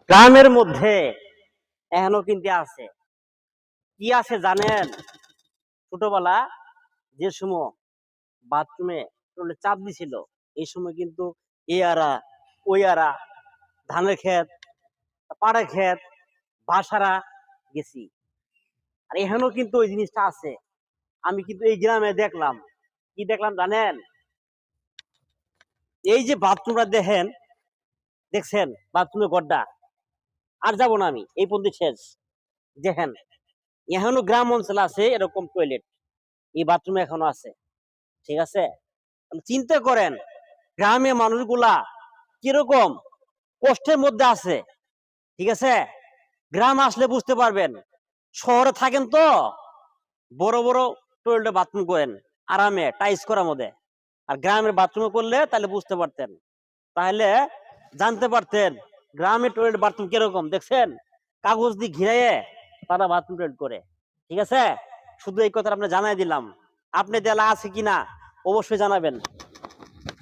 গ্রামের মধ্যে এখনো কিন্তু আছে। কি আছে জানেন? ছোটবেলা যে সময় বাথরুমে চাপ দিছিল, এই সময় কিন্তু এ আরা ওই আরা ধানের ক্ষেত, পাড়ের ক্ষেত, বাসারা গেছি। আর এখনো কিন্তু ওই জিনিসটা আছে। আমি কিন্তু এই গ্রামে দেখলাম, কি দেখলাম জানেন? এই যে বাথরুমটা দেখছেন বাথরুমের গড্ডা, আর যাব না আমি, এই পর্যন্ত শেষ। দেখেন, এখনো গ্রাম অঞ্চলে আছে এরকম টয়লেট, এই বাথরুমে এখনো আছে। ঠিক আছে, চিন্তা করেন গ্রামে মানুষগুলা কিরকম কষ্টের মধ্যে আছে। ঠিক আছে, গ্রাম আসলে বুঝতে পারবেন। শহরে থাকেন তো বড় বড় টয়লেটে বাথরুম করেন আরামে টাইস করার মধ্যে, আর গ্রামের বাথরুমে করলে তাহলে বুঝতে পারতেন, তাহলে জানতে পারতেন গ্রামের টয়লেট বাথরুম কিরকম। দেখছেন, কাগজ দিয়ে ঘিরাইয়ে তারা বাথরুম টয়লেট করে। ঠিক আছে, শুধু এই কথা আপনি জানাই দিলাম। আপনি দেলা আছে কিনা অবশ্যই জানাবেন।